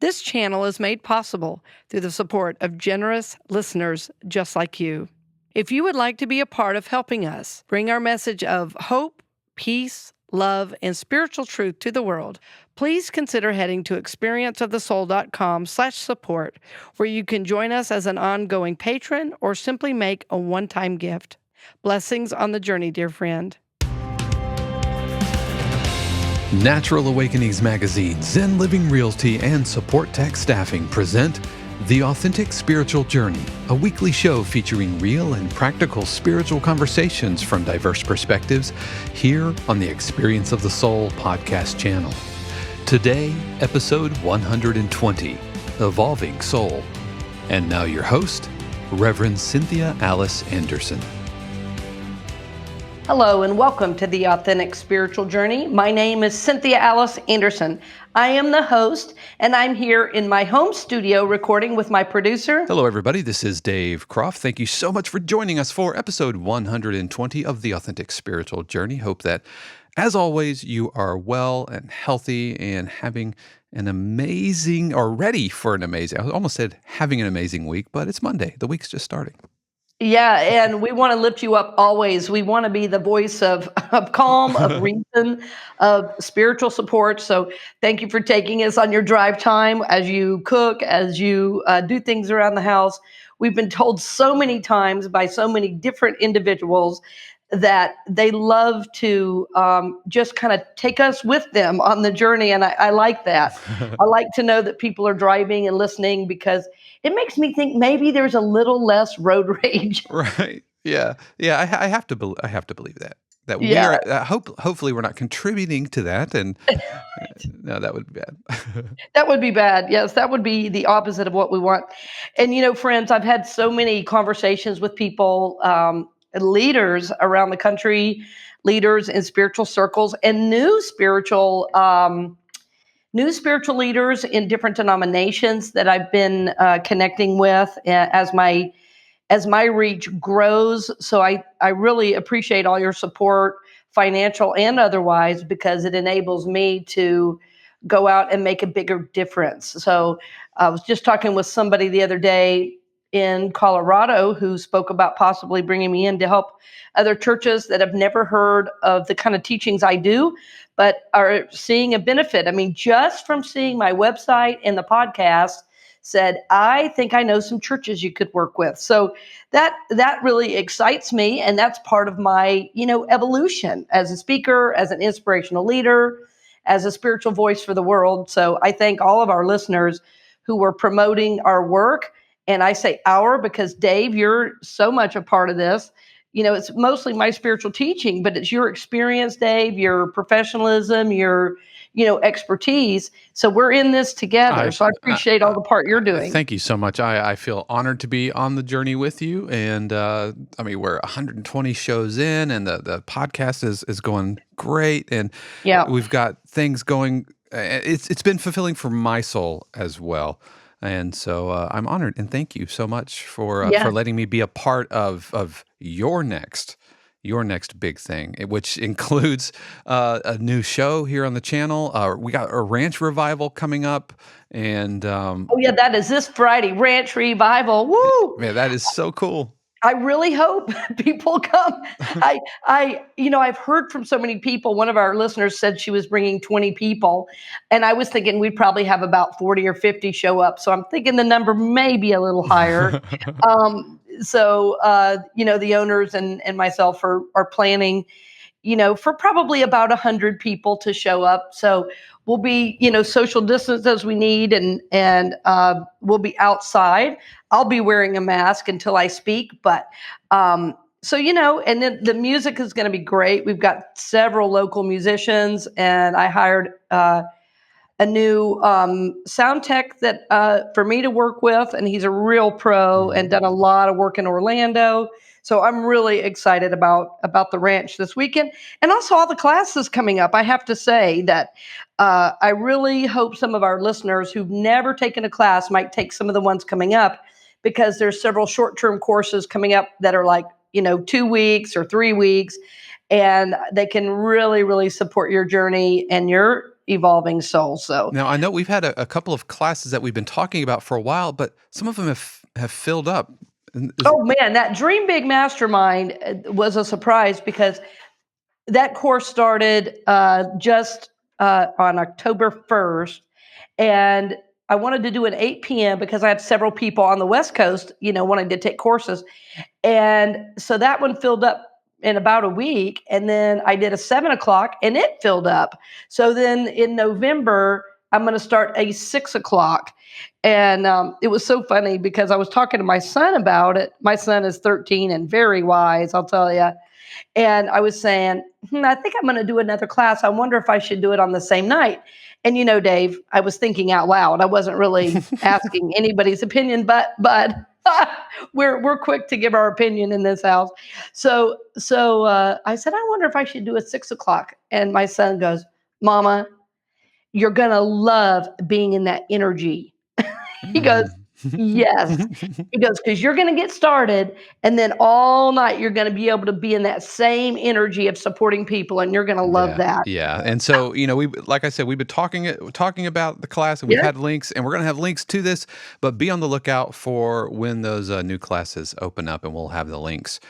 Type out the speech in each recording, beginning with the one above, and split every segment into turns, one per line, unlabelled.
This channel is made possible through the support of generous listeners just like you. If you would like to be a part of helping us bring our message of hope, peace, love, and spiritual truth to the world, please consider heading to experienceofthesoul.com/support, where you can join us as an ongoing patron or simply make a one-time gift. Blessings on the journey, dear friend.
Natural Awakenings Magazine, Zen Living Realty, and Supportek Staffing present The Authentic Spiritual Journey, a weekly show featuring real and practical spiritual conversations from diverse perspectives here on the Experience of the Soul podcast channel. Today, episode 120, Evolving Soul. And now your host, Reverend Cynthia Alice Anderson.
Hello and welcome to The Authentic Spiritual Journey. My name is Cynthia Alice Anderson. I am the host, and I'm here in my home studio recording with my producer.
Hello, everybody. This is Dave Croft. Thank you so much for joining us for episode 120 of The Authentic Spiritual Journey. Hope that, as always, you are well and healthy and having an amazing, or ready for an amazing, I almost said having an amazing week, but it's Monday. The week's just starting.
Yeah, and we want to lift you up always. We want to be the voice of calm, of reason, of spiritual support. So thank you for taking us on your drive time as you cook, as you do things around the house. We've been told so many times by so many different individuals that they love to just kind of take us with them on the journey. And I like that. I like to know that people are driving and listening because it makes me think maybe there's a little less road rage.
Right. Yeah. Yeah. I have to believe that. That we
Yeah.
are, hopefully we're not contributing to that. And no, that would be bad.
That would be bad. Yes, that would be the opposite of what we want. And, friends, I've had so many conversations with people, leaders around the country, leaders in spiritual circles, and new spiritual leaders in different denominations that I've been connecting with as my reach grows. So I really appreciate all your support, financial and otherwise, because it enables me to go out and make a bigger difference. So I was just talking with somebody the other day in Colorado who spoke about possibly bringing me in to help other churches that have never heard of the kind of teachings I do, but are seeing a benefit. I mean, just from seeing my website and the podcast, said, I think I know some churches you could work with. So that really excites me. And that's part of my, evolution as a speaker, as an inspirational leader, as a spiritual voice for the world. So I thank all of our listeners who were promoting our work. And I say our because, Dave, you're so much a part of this. It's mostly my spiritual teaching, but it's your experience, Dave, your professionalism, your expertise. So we're in this together. So I appreciate all the part you're doing.
Thank you so much. I feel honored to be on the journey with you. And we're 120 shows in, and the podcast is going great. And we've got things going. It's been fulfilling for my soul as well. And so I'm honored, and thank you so much for letting me be a part of your next big thing, which includes a new show here on the channel. We got a ranch revival coming up, and
that is this Friday, Ranch Revival. Woo!
Man, that is so cool.
I really hope people come. I've heard from so many people. One of our listeners said she was bringing 20 people, and I was thinking we'd probably have about 40 or 50 show up. So I'm thinking the number may be a little higher. So the owners and myself are planning, for probably about 100 people to show up. So we'll be, social distance as we need, and we'll be outside. I'll be wearing a mask until I speak, but and then the music is going to be great. We've got several local musicians, and I hired a new sound tech that for me to work with, and he's a real pro and done a lot of work in Orlando. So I'm really excited about the ranch this weekend, and also all the classes coming up. I have to say that I really hope some of our listeners who've never taken a class might take some of the ones coming up, because there's several short-term courses coming up that are like 2 weeks or 3 weeks, and they can really, really support your journey and your Evolving Soul. So
now I know we've had a couple of classes that we've been talking about for a while, but some of them have filled up.
oh man, that Dream Big Mastermind was a surprise because that course started just on October 1st. And I wanted to do an 8 p.m. because I had several people on the West Coast, wanting to take courses. And so that one filled up in about a week. And then I did a 7 o'clock and it filled up. So then in November, I'm going to start a 6 o'clock. And it was so funny because I was talking to my son about it. My son is 13 and very wise, I'll tell you. And I was saying, I think I'm going to do another class. I wonder if I should do it on the same night. And Dave, I was thinking out loud. I wasn't really asking anybody's opinion, but we're quick to give our opinion in this house. So I said, I wonder if I should do a 6 o'clock. And my son goes, Mama, you're going to love being in that energy. He goes, yes. He goes, because you're going to get started, and then all night you're going to be able to be in that same energy of supporting people, and you're going to love that.
Yeah. And so, like I said, we've been talking about the class, and we've had links, and we're going to have links to this, but be on the lookout for when those new classes open up, and we'll have the links.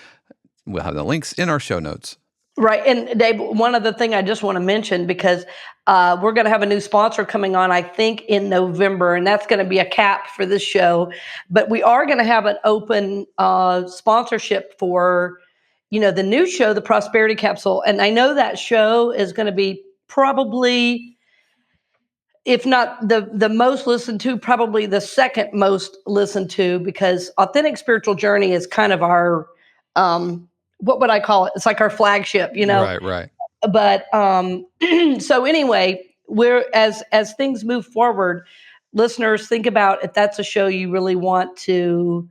We'll have the links in our show notes.
Right. And Dave, one other thing I just want to mention, because we're going to have a new sponsor coming on, I think, in November, and that's going to be a cap for this show. But we are going to have an open sponsorship for, the new show, The Prosperity Capsule. And I know that show is going to be probably, if not the most listened to, probably the second most listened to, because Authentic Spiritual Journey is kind of our what would I call it? It's like our flagship,
Right.
But so anyway, as things move forward, listeners, think about if that's a show you really want to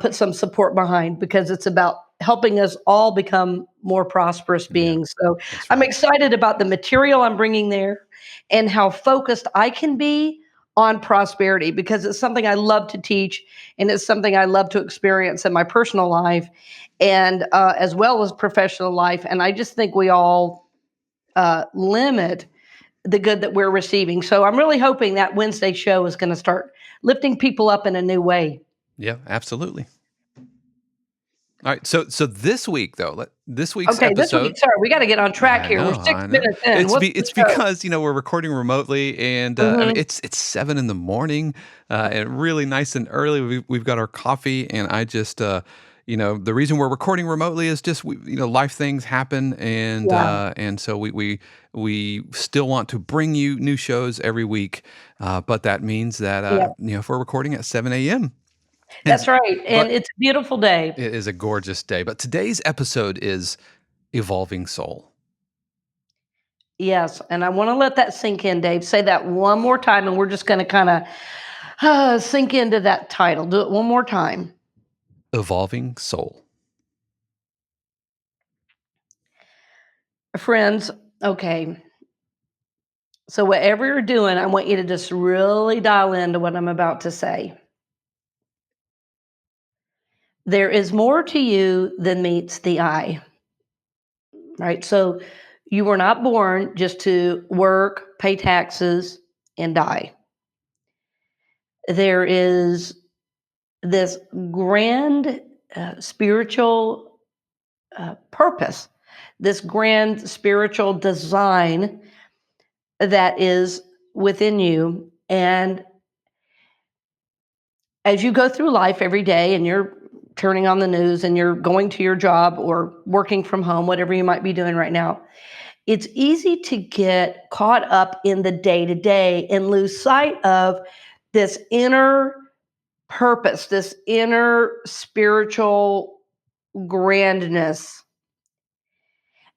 put some support behind, because it's about helping us all become more prosperous beings. So I'm excited about the material I'm bringing there and how focused I can be on prosperity, because it's something I love to teach, and it's something I love to experience in my personal life, and as well as professional life. And I just think we all limit the good that we're receiving. So I'm really hoping that Wednesday show is going to start lifting people up in a new way.
Yeah, absolutely. All right, so this week though, this week's episode.
This week, sorry, we got to get on track here. We're 6 minutes in.
It's because we're recording remotely, and I mean, it's 7 a.m, and really nice and early. We've got our coffee, and I just the reason we're recording remotely is just life things happen, and so we still want to bring you new shows every week, but that means that if we're recording at 7 a.m.
That's right. And it's a beautiful day.
It is a gorgeous day. But today's episode is Evolving Soul.
Yes. And I want to let that sink in, Dave. Say that one more time, and we're just going to kind of sink into that title. Do it one more time.
Evolving Soul.
Friends, okay. So whatever you're doing, I want you to just really dial into what I'm about to say. There is more to you than meets the eye, right? So you were not born just to work, pay taxes, and die. There is this grand spiritual purpose, this grand spiritual design that is within you. And as you go through life every day, and you're turning on the news, and you're going to your job or working from home, whatever you might be doing right now, it's easy to get caught up in the day-to-day and lose sight of this inner purpose, this inner spiritual grandness.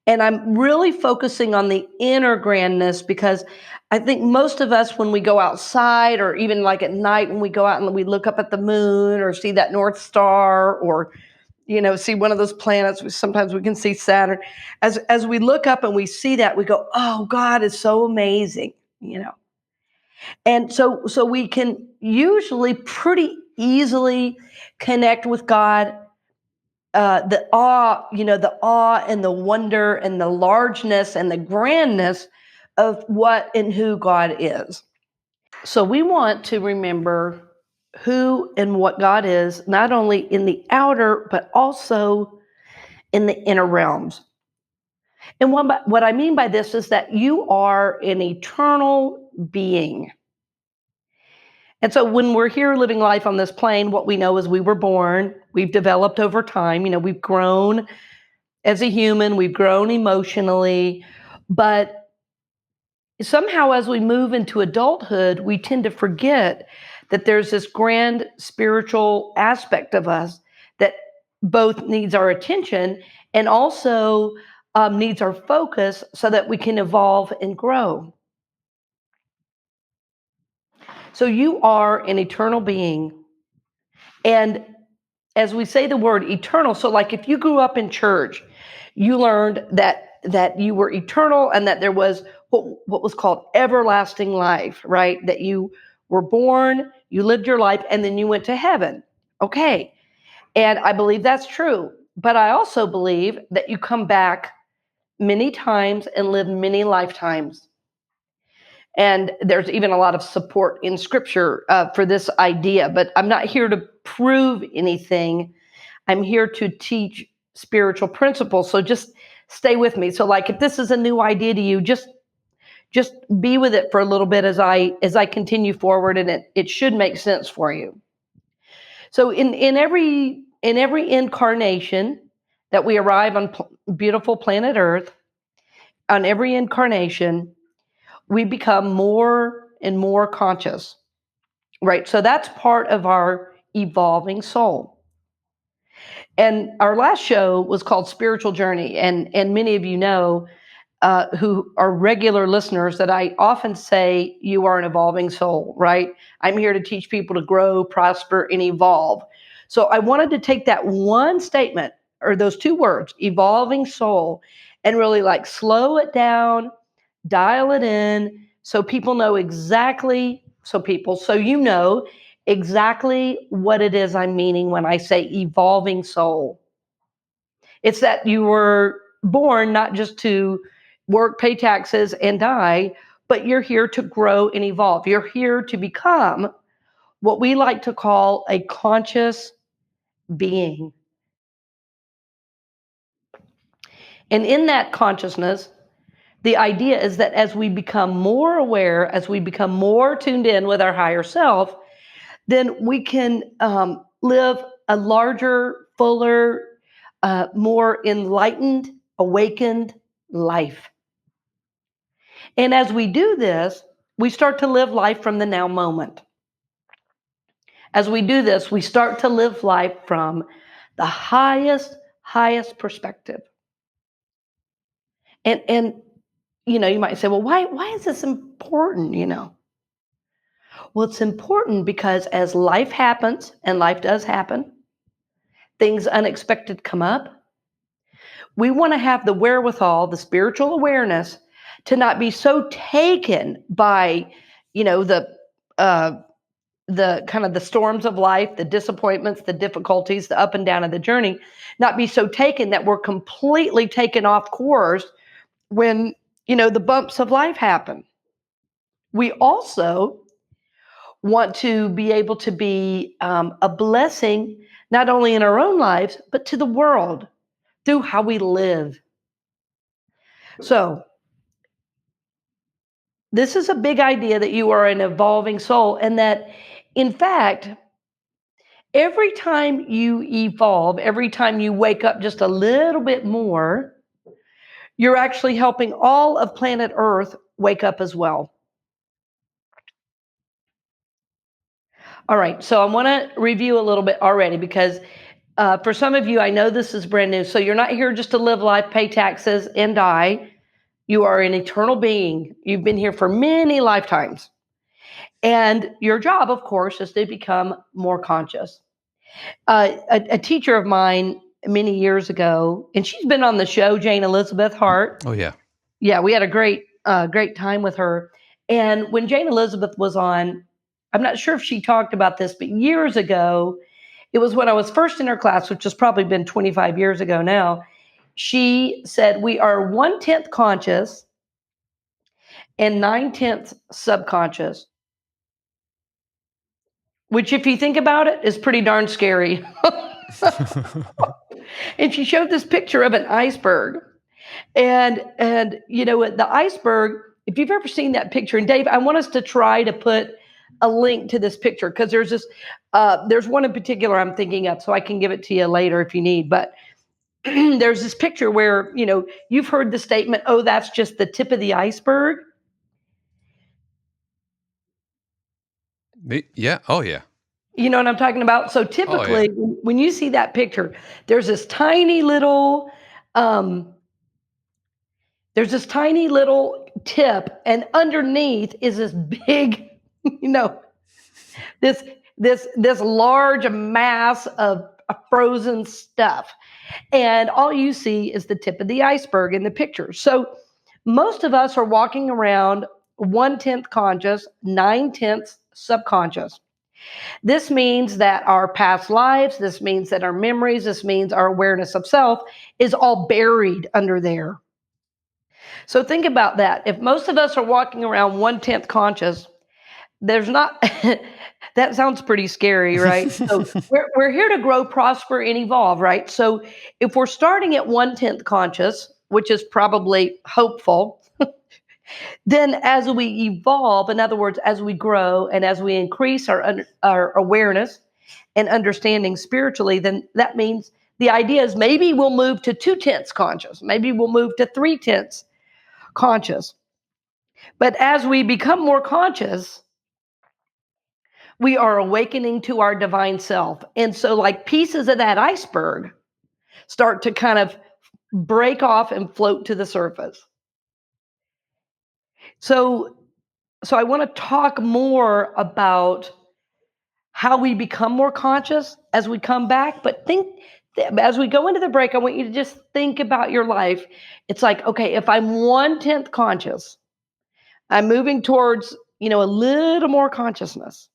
And I'm really focusing on the inner grandness, because I think most of us, when we go outside, or even like at night when we go out and we look up at the moon, or see that North Star, or see one of those planets, sometimes we can see Saturn. As we look up and we see that, we go, oh, God is so amazing, And so we can usually pretty easily connect with God. The awe and the wonder and the largeness and the grandness of what and who God is. So we want to remember who and what God is, not only in the outer, but also in the inner realms. And what I mean by this is that you are an eternal being. And so when we're here living life on this plane, what we know is we were born, we've developed over time, we've grown as a human, we've grown emotionally, but somehow as we move into adulthood, we tend to forget that there's this grand spiritual aspect of us that both needs our attention and also needs our focus so that we can evolve and grow. So you are an eternal being. And as we say the word eternal, so like if you grew up in church, you learned that you were eternal and that there was what was called everlasting life, right? That you were born, you lived your life, and then you went to heaven. Okay. And I believe that's true. But I also believe that you come back many times and live many lifetimes. And there's even a lot of support in scripture for this idea, but I'm not here to prove anything. I'm here to teach spiritual principles. So just stay with me. So like if this is a new idea to you, just be with it for a little bit as I continue forward, and it should make sense for you. So in every incarnation that we arrive on beautiful planet Earth, on every incarnation, we become more and more conscious, right? So that's part of our evolving soul. And our last show was called Spiritual Journey. And many of you know who are regular listeners that I often say you are an evolving soul, right? I'm here to teach people to grow, prosper, and evolve. So I wanted to take that one statement or those two words, evolving soul, and really like slow it down, dial it in so people know exactly, so you know exactly what it is I'm meaning when I say evolving soul. It's that you were born not just to work, pay taxes, and die, but you're here to grow and evolve. You're here to become what we like to call a conscious being. And in that consciousness, the idea is that as we become more aware, as we become more tuned in with our higher self, then we can live a larger, fuller, more enlightened, awakened life. And as we do this, we start to live life from the now moment. As we do this, we start to live life from the highest perspective. And you might say, well, why is this important, Well, it's important because as life happens, and life does happen, things unexpected come up, we want to have the wherewithal, the spiritual awareness, to not be so taken by, the kind of the storms of life, the disappointments, the difficulties, the up and down of the journey, not be so taken that we're completely taken off course when, the bumps of life happen. We also want to be able to be a blessing, not only in our own lives, but to the world through how we live. So, this is a big idea that you are an evolving soul, and that, in fact, every time you evolve, every time you wake up just a little bit more, you're actually helping all of planet Earth wake up as well. All right, so I want to review a little bit already because for some of you, I know this is brand new. So you're not here just to live life, pay taxes, and die. You are an eternal being. You've been here for many lifetimes. And your job, of course, is to become more conscious. A teacher of mine many years ago, and she's been on the show, Jane Elizabeth Hart.
Oh, yeah.
Yeah, we had a great time with her. And when Jane Elizabeth was on, I'm not sure if she talked about this, but years ago, it was when I was first in her class, which has probably been 25 years ago now. She said, we are 1/10 conscious and 9/10 subconscious, which if you think about it is pretty darn scary. And she showed this picture of an iceberg. And the iceberg, if you've ever seen that picture, and Dave, I want us to try to put a link to this picture, because there's one in particular I'm thinking of, so I can give it to you later if you need. But there's this picture where, you've heard the statement, oh, that's just the tip of the iceberg.
Yeah. Oh, yeah.
You know what I'm talking about? So typically, when you see that picture, there's this tiny little tip, and underneath is this big, this large mass of frozen stuff. And all you see is the tip of the iceberg in the picture. So most of us are walking around 1/10 conscious, 9/10 subconscious. This means that our past lives, this means that our memories, this means our awareness of self is all buried under there. So think about that. If most of us are walking around 1/10 conscious, there's not, that sounds pretty scary, right? So we're here to grow, prosper, and evolve, right? So if we're starting at 1/10 conscious, which is probably hopeful, then as we evolve, in other words, as we grow and as we increase our awareness and understanding spiritually, then that means the idea is maybe we'll move to 2/10 conscious. Maybe we'll move to 3/10 conscious. But as we become more conscious, we are awakening to our divine self. And so like pieces of that iceberg start to kind of break off and float to the surface. So I want to talk more about how we become more conscious as we come back. But as we go into the break, I want you to just think about your life. It's like, okay, if I'm 1/10 conscious, I'm moving towards, a little more consciousness.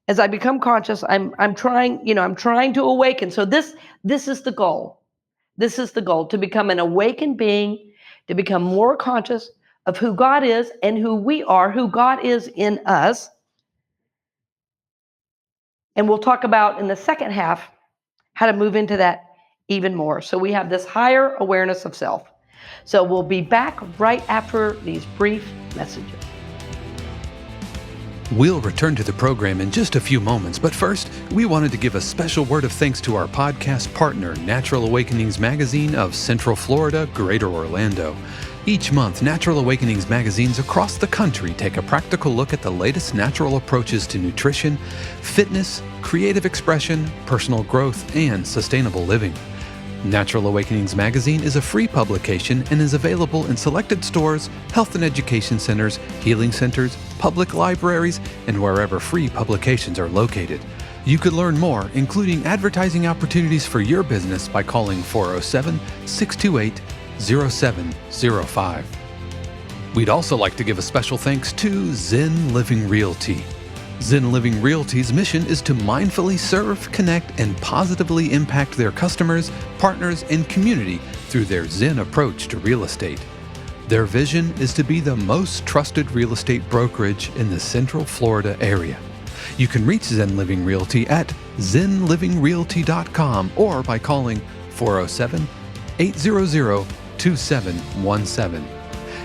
As I become conscious, I'm trying to awaken. So this is the goal. This is the goal, to become an awakened being, to become more conscious of who God is and who we are, who God is in us. And we'll talk about in the second half how to move into that even more. So we have this higher awareness of self. So we'll be back right after these brief messages.
We'll return to the program in just a few moments, but first, we wanted to give a special word of thanks to our podcast partner, Natural Awakenings Magazine of Central Florida, Greater Orlando. Each month, Natural Awakenings magazines across the country take a practical look at the latest natural approaches to nutrition, fitness, creative expression, personal growth, and sustainable living. Natural Awakenings magazine is a free publication and is available in selected stores, health and education centers, healing centers, public libraries, and wherever free publications are located. You could learn more, including advertising opportunities for your business, by calling 407-628-0705. We'd also like to give a special thanks to Zen Living Realty. Zen Living Realty's mission is to mindfully serve, connect, and positively impact their customers, partners, and community through their Zen approach to real estate. Their vision is to be the most trusted real estate brokerage in the Central Florida area. You can reach Zen Living Realty at zenlivingrealty.com or by calling 407-800-2717.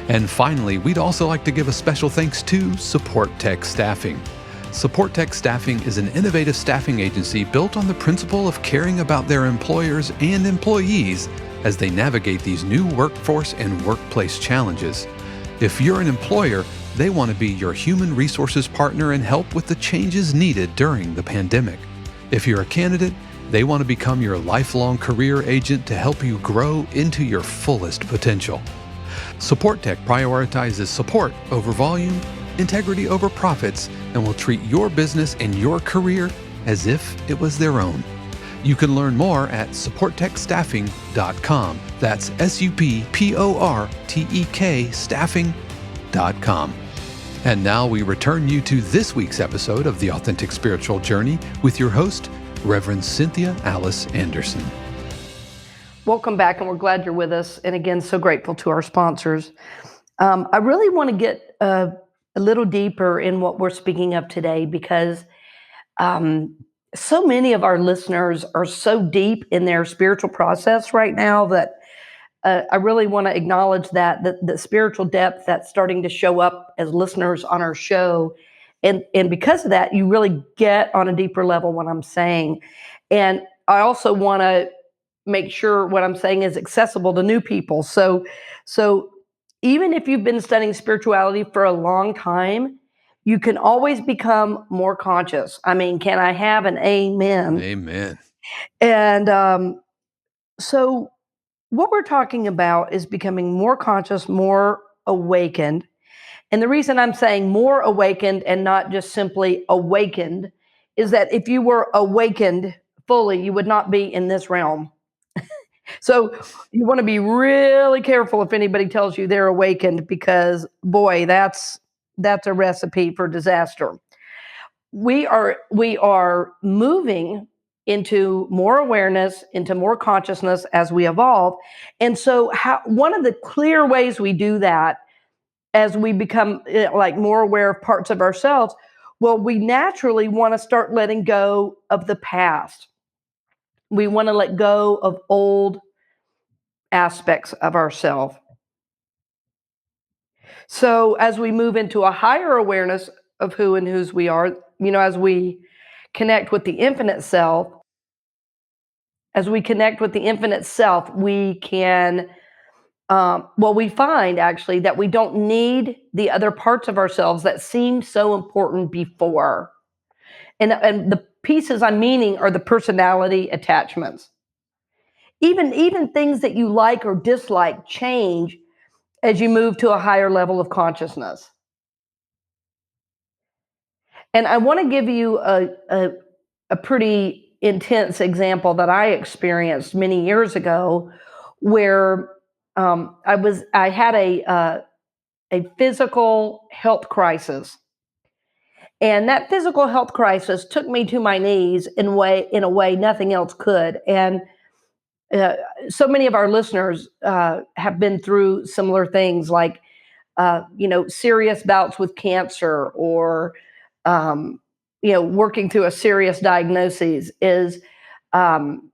And finally, we'd also like to give a special thanks to Supportek Staffing. Supportek Staffing is an innovative staffing agency built on the principle of caring about their employers and employees as they navigate these new workforce and workplace challenges. If you're an employer, they want to be your human resources partner and help with the changes needed during the pandemic. If you're a candidate, they want to become your lifelong career agent to help you grow into your fullest potential. Supportek prioritizes support over volume, integrity over profits, and will treat your business and your career as if it was their own. You can learn more at supportekstaffing.com. That's SUPPORTEK staffing.com. And now we return you to this week's episode of The Authentic Spiritual Journey with your host, Reverend Cynthia Alice Anderson.
Welcome back, and we're glad you're with us. And again, so grateful to our sponsors. I really want to get a little deeper in what we're speaking of today because um, so many of our listeners are so deep in their spiritual process right now that I really want to acknowledge that the spiritual depth that's starting to show up as listeners on our show, and because of that, you really get on a deeper level what I'm saying, and I also want to make sure what I'm saying is accessible to new people. So even if you've been studying spirituality for a long time, you can always become more conscious. I mean, can I have an amen?
Amen.
And so what we're talking about is becoming more conscious, more awakened. And the reason I'm saying more awakened and not just simply awakened is that if you were awakened fully, you would not be in this realm. So you want to be really careful if anybody tells you they're awakened, because boy, that's a recipe for disaster. We are moving into more awareness, into more consciousness as we evolve. And so one of the clear ways we do that as we become like more aware of parts of ourselves, well, we naturally want to start letting go of the past. We want to let go of old aspects of ourselves. So as we move into a higher awareness of who and whose we are, as we connect with the infinite self, we can, we find actually that we don't need the other parts of ourselves that seemed so important before. And the pieces I'm meaning are the personality attachments. Even things that you like or dislike change as you move to a higher level of consciousness. And I want to give you a pretty intense example that I experienced many years ago, where I had a physical health crisis, and that physical health crisis took me to my knees in a way nothing else could. And uh, so many of our listeners have been through similar things, like serious bouts with cancer, or um, working through a serious diagnosis. Is Then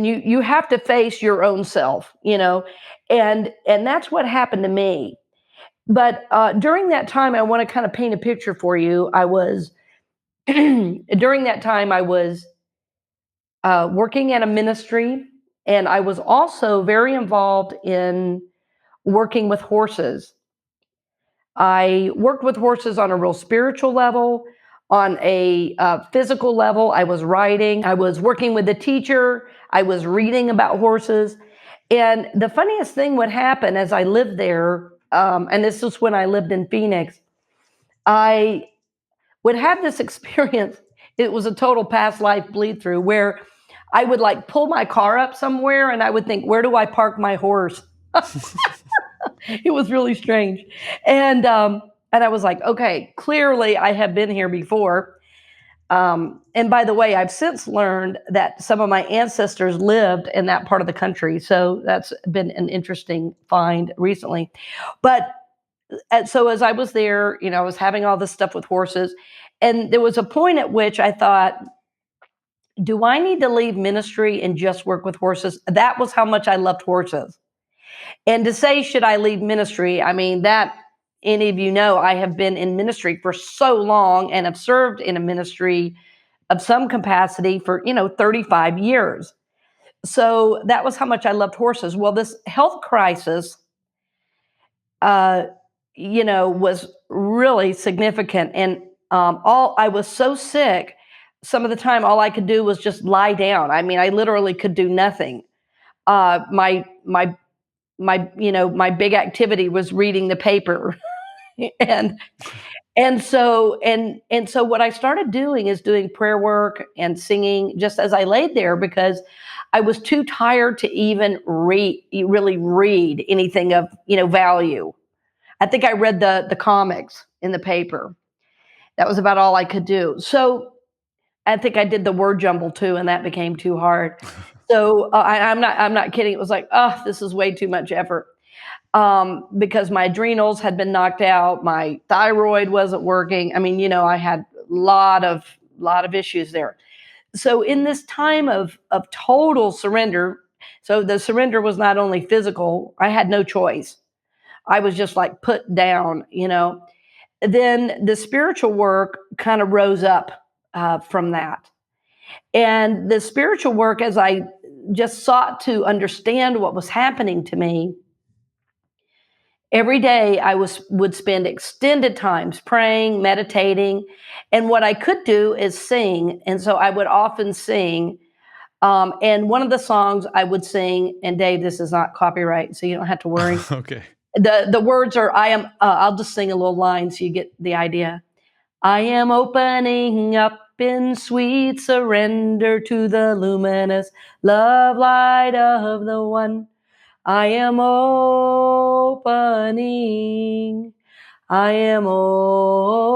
you have to face your own self, and that's what happened to me. But during that time, I want to kind of paint a picture for you. I was during that time I was working at a ministry, and I was also very involved in working with horses. I worked with horses on a real spiritual level, on a physical level. I was writing, I was working with a teacher, I was reading about horses. And the funniest thing would happen as I lived there, and this is when I lived in Phoenix, I would have this experience. It was a total past life bleed through, where I would like pull my car up somewhere and I would think, where do I park my horse? It was really strange. And I was like, okay, clearly I have been here before. And by the way, I've since learned that some of my ancestors lived in that part of the country. So that's been an interesting find recently. But so as I was there, I was having all this stuff with horses. And there was a point at which I thought, do I need to leave ministry and just work with horses? That was how much I loved horses. And to say, should I leave ministry? I mean, that any of you know, I have been in ministry for so long and have served in a ministry of some capacity for, 35 years. So that was how much I loved horses. Well, this health crisis, uh, was really significant. And I was so sick. Some of the time, all I could do was just lie down. I mean, I literally could do nothing. My big activity was reading the paper. and and so what I started doing is doing prayer work and singing just as I laid there, because I was too tired to even really read anything of value. I think I read the comics in the paper. That was about all I could do. So I think I did the word jumble too, and that became too hard. So I'm not kidding. It was like, oh, this is way too much effort. because my adrenals had been knocked out, my thyroid wasn't working. I mean, I had a lot of issues there. So in this time of total surrender, so the surrender was not only physical, I had no choice. I was just like put down. Then the spiritual work kind of rose up from that. And the spiritual work, as I just sought to understand what was happening to me, every day I would spend extended times praying, meditating, and what I could do is sing. And so I would often sing. And one of the songs I would sing, and Dave, this is not copyright, so you don't have to worry.
Okay.
The words are, I'll just sing a little line so you get the idea. I am opening up in sweet surrender to the luminous love light of the one. I am opening. I am opening.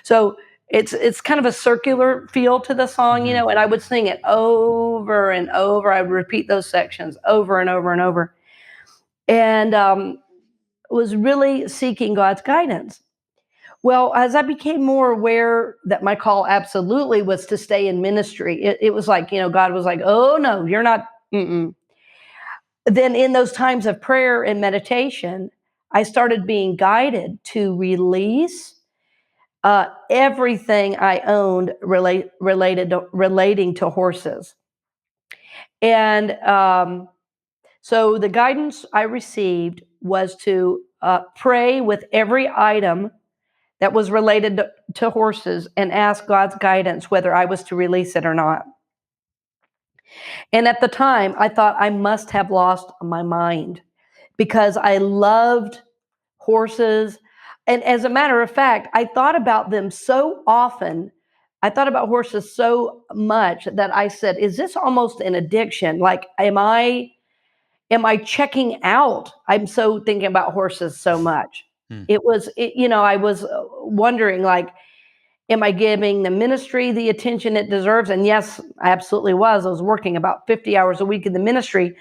So it's kind of a circular feel to the song, and I would sing it over and over. I would repeat those sections over and over and over. And was really seeking God's guidance. Well, as I became more aware that my call absolutely was to stay in ministry, it was like, God was like, oh, no, you're not. Mm-mm. Then in those times of prayer and meditation, I started being guided to release everything I owned relating to horses. And so the guidance I received was to pray with every item that was related to horses and ask God's guidance whether I was to release it or not. And at the time, I thought I must have lost my mind because I loved horses. And as a matter of fact, I thought about them so often. I thought about horses so much that I said, is this almost an addiction? Like, am I checking out? I'm so thinking about horses so much. I was wondering, like, am I giving the ministry the attention it deserves? And yes, I absolutely was. I was working about 50 hours a week in the ministry.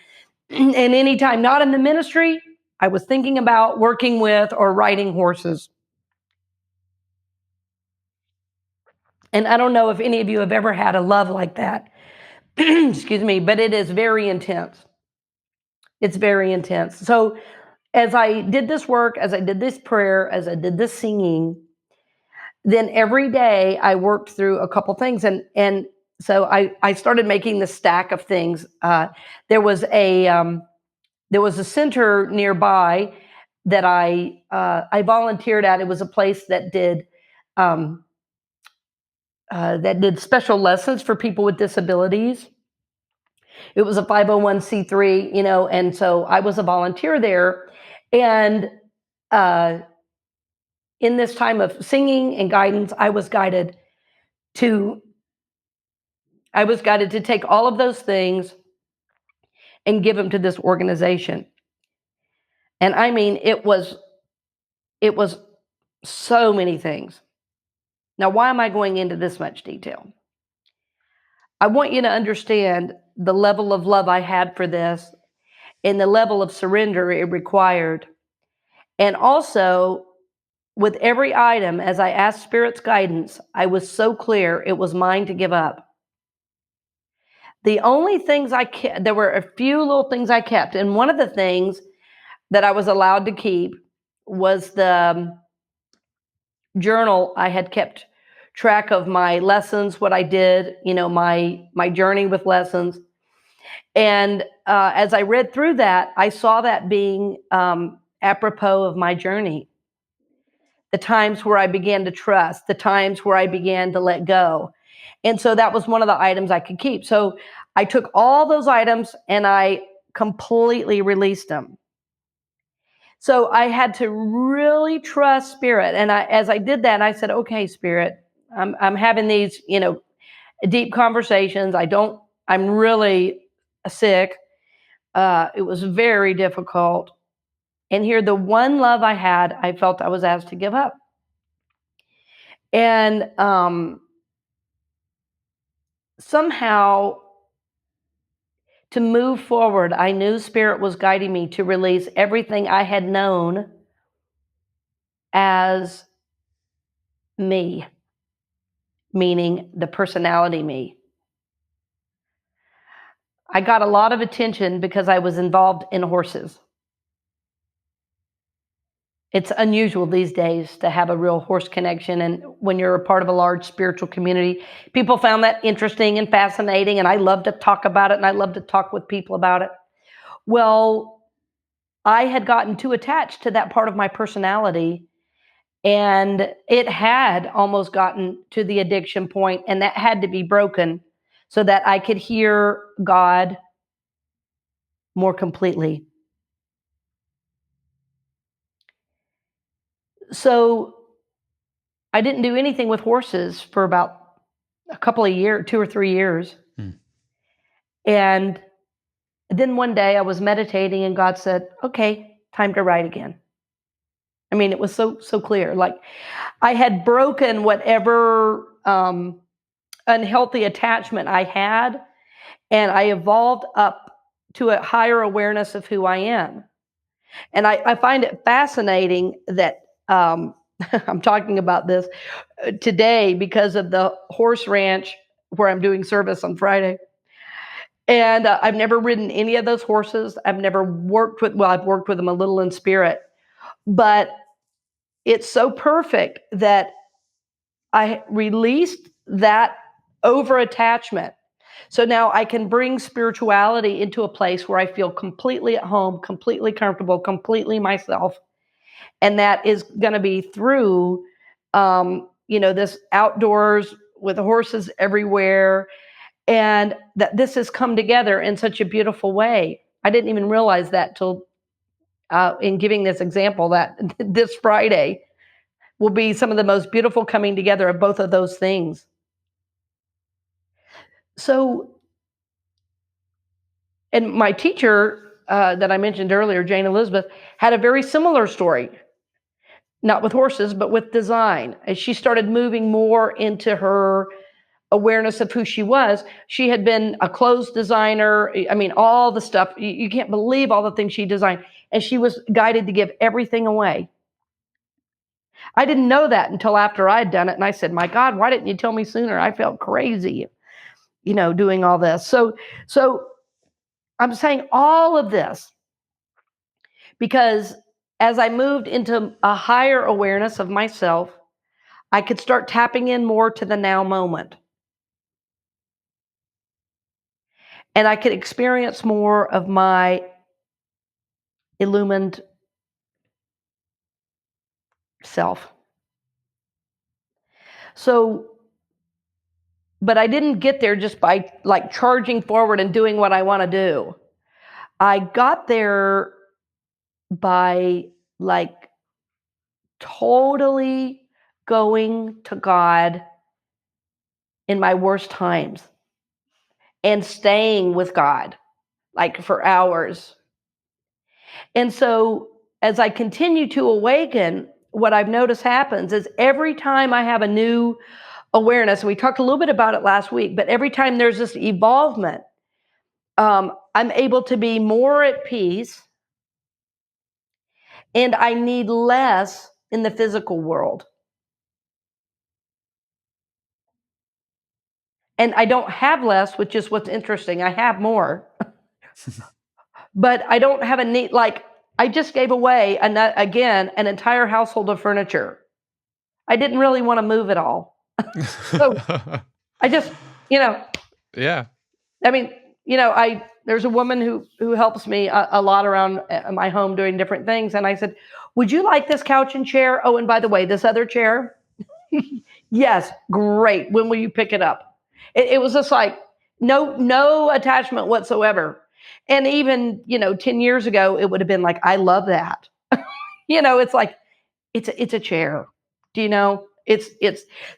And anytime not in the ministry, I was thinking about working with or riding horses. And I don't know if any of you have ever had a love like that. Excuse me, but it is very intense. It's very intense. So as I did this work, as I did this prayer, as I did this singing, then every day I worked through a couple things. And so I started making the stack of things. There was a center nearby that I volunteered at. It was a place that did special lessons for people with disabilities. It was a 501c3, and so I was a volunteer there. And in this time of singing and guidance, I was guided to take all of those things and give them to this organization. And I mean, it was so many things. Now, why am I going into this much detail? I want you to understand the level of love I had for this and the level of surrender it required. And also, with every item, as I asked Spirit's guidance, I was so clear it was mine to give up. The only things I kept, there were a few little things I kept. And one of the things that I was allowed to keep was the journal. I had kept track of my lessons, what I did, my journey with lessons. And as I read through that, I saw that being apropos of my journey. The times where I began to trust, the times where I began to let go. And so that was one of the items I could keep. So I took all those items and I completely released them. So I had to really trust Spirit. And as I did that, I said, okay, Spirit, I'm having these, deep conversations. I'm really sick. It was very difficult. And here, the one love I had, I felt I was asked to give up. And somehow, to move forward, I knew Spirit was guiding me to release everything I had known as me, meaning the personality me. I got a lot of attention because I was involved in horses. It's unusual these days to have a real horse connection, and when you're a part of a large spiritual community, people found that interesting and fascinating, and I love to talk about it, and I love to talk with people about it. Well, I had gotten too attached to that part of my personality, and it had almost gotten to the addiction point, and that had to be broken so that I could hear God more completely. So I didn't do anything with horses for about a couple of years, 2 or 3 years. And then one day I was meditating and God said, okay, time to ride again. I mean, it was so clear. Like I had broken whatever unhealthy attachment I had, and I evolved up to a higher awareness of who I am. And I find it fascinating that I'm talking about this today because of the horse ranch where I'm doing service on Friday. And I've never ridden any of those horses. I've never worked with, well, I've worked with them a little in spirit, but it's so perfect that I released that over attachment. So now I can bring spirituality into a place where I feel completely at home, completely comfortable, completely myself. And that is going to be through, this outdoors with horses everywhere. And that this has come together in such a beautiful way. I didn't even realize that till in giving this example that this Friday will be some of the most beautiful coming together of both of those things. So, and my teacher that I mentioned earlier, Jane Elizabeth, had a very similar story, not with horses, but with design. As she started moving more into her awareness of who she was, she had been a clothes designer. I mean, all the stuff, you can't believe all the things she designed. And she was guided to give everything away. I didn't know that until after I'd done it. And I said, my God, why didn't you tell me sooner? I felt crazy, doing all this. So I'm saying all of this because as I moved into a higher awareness of myself, I could start tapping in more to the now moment. And I could experience more of my illumined self. So, but I didn't get there just by like charging forward and doing what I want to do. I got there by like totally going to God in my worst times and staying with God like for hours. And so as I continue to awaken, what I've noticed happens is every time I have a new awareness, and we talked a little bit about it last week, but every time there's this evolvement, I'm able to be more at peace, and I need less in the physical world. And I don't have less, which is what's interesting. I have more, but I don't have a need. Like I just gave away an entire household of furniture. I didn't really want to move it all. So I just,
yeah.
I mean, there's a woman who helps me a lot around my home doing different things. And I said, would you like this couch and chair? Oh, and by the way, this other chair? Yes, great. When will you pick it up? It was just like no attachment whatsoever. And even, 10 years ago, it would have been like, I love that. It's like, it's a chair. Do you know? It's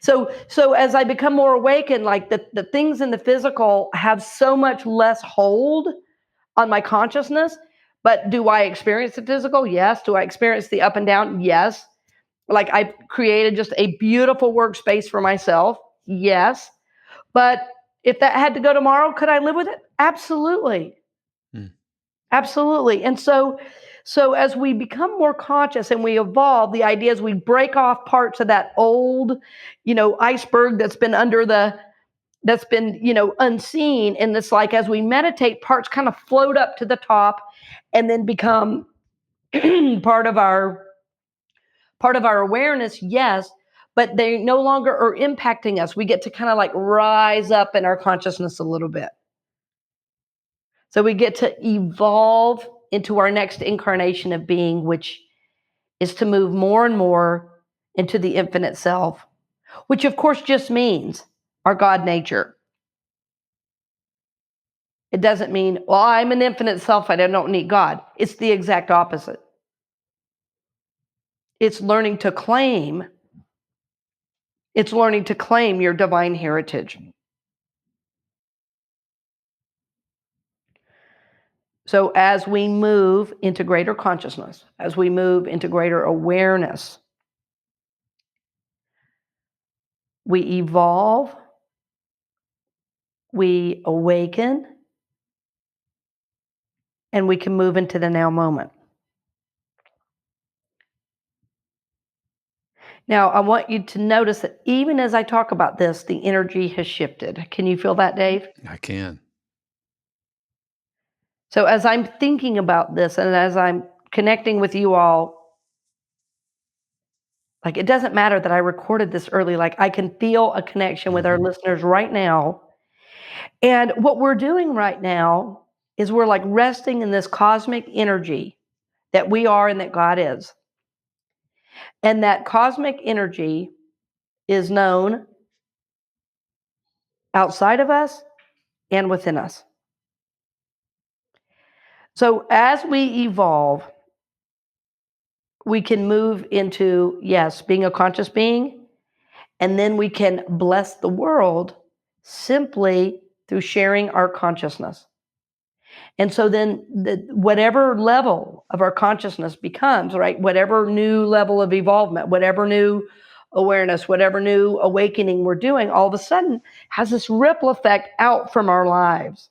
so as I become more awakened, like the things in the physical have so much less hold on my consciousness. But do I experience the physical? Yes. Do I experience the up and down? Yes. Like I created just a beautiful workspace for myself. Yes. But if that had to go tomorrow, could I live with it? Absolutely. Absolutely. And so as we become more conscious and we evolve, the idea is we break off parts of that old, iceberg that's been unseen. And it's like, as we meditate, parts kind of float up to the top and then become part of our awareness. Yes, but they no longer are impacting us. We get to kind of like rise up in our consciousness a little bit. So we get to evolve into our next incarnation of being, which is to move more and more into the infinite self, which of course just means our God nature. It doesn't mean, well, I'm an infinite self, I don't need God. It's the exact opposite. It's learning to claim your divine heritage. So as we move into greater consciousness, as we move into greater awareness, we evolve, we awaken, and we can move into the now moment. Now, I want you to notice that even as I talk about this, the energy has shifted. Can you feel that, Dave?
I can.
So as I'm thinking about this and as I'm connecting with you all, like, it doesn't matter that I recorded this early. Like, I can feel a connection with our listeners right now. And what we're doing right now is we're like resting in this cosmic energy that we are and that God is. And that cosmic energy is known outside of us and within us. So as we evolve, we can move into, yes, being a conscious being, and then we can bless the world simply through sharing our consciousness. And so then whatever level of our consciousness becomes, right, whatever new level of evolvement, whatever new awareness, whatever new awakening we're doing, all of a sudden has this ripple effect out from our lives.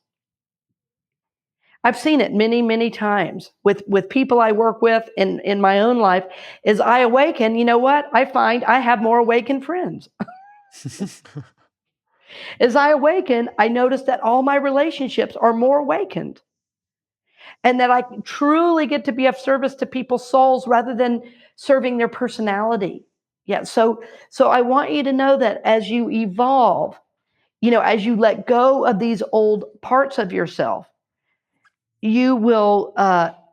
I've seen it many, many times with people I work with in my own life. As I awaken, you know what? I find I have more awakened friends. As I awaken, I notice that all my relationships are more awakened. And that I truly get to be of service to people's souls rather than serving their personality. Yeah. So I want you to know that as you evolve, as you let go of these old parts of yourself, you will,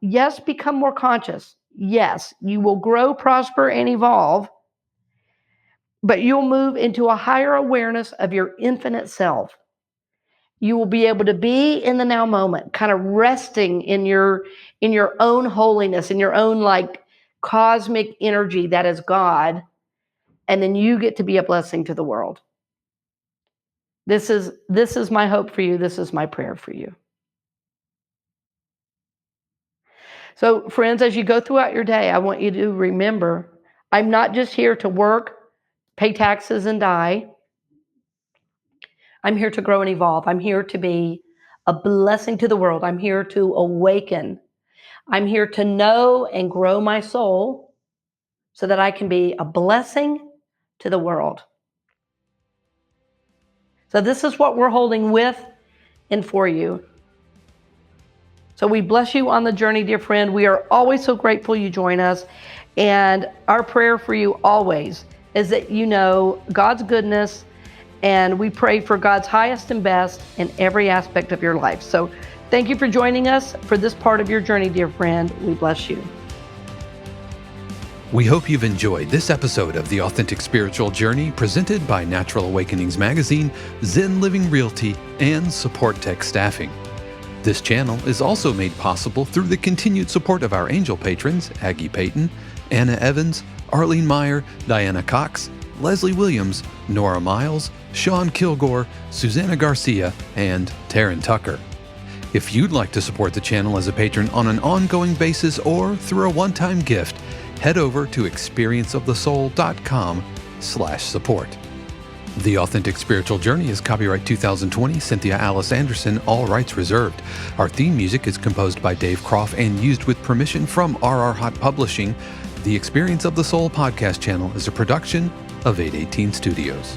yes, become more conscious. Yes, you will grow, prosper, and evolve, but you'll move into a higher awareness of your infinite self. You will be able to be in the now moment, kind of resting in your own holiness, in your own like cosmic energy that is God, and then you get to be a blessing to the world. This is my hope for you. This is my prayer for you. So, friends, as you go throughout your day, I want you to remember, I'm not just here to work, pay taxes, and die. I'm here to grow and evolve. I'm here to be a blessing to the world. I'm here to awaken. I'm here to know and grow my soul so that I can be a blessing to the world. So this is what we're holding with and for you. So we bless you on the journey, dear friend. We are always so grateful you join us. And our prayer for you always is that you know God's goodness, and we pray for God's highest and best in every aspect of your life. So thank you for joining us for this part of your journey, dear friend. We bless you.
We hope you've enjoyed this episode of The Authentic Spiritual Journey presented by Natural Awakenings Magazine, Zen Living Realty, and Supportek Staffing. This channel is also made possible through the continued support of our angel patrons, Aggie Payton, Anna Evans, Arlene Meyer, Diana Cox, Leslie Williams, Nora Miles, Sean Kilgore, Susanna Garcia, and Taryn Tucker. If you'd like to support the channel as a patron on an ongoing basis or through a one-time gift, head over to experienceofthesoul.com/support. The Authentic Spiritual Journey is copyright 2020, Cynthia Alice Anderson, all rights reserved. Our theme music is composed by Dave Croft and used with permission from RR Hot Publishing. The Experience of the Soul podcast channel is a production of 818 Studios.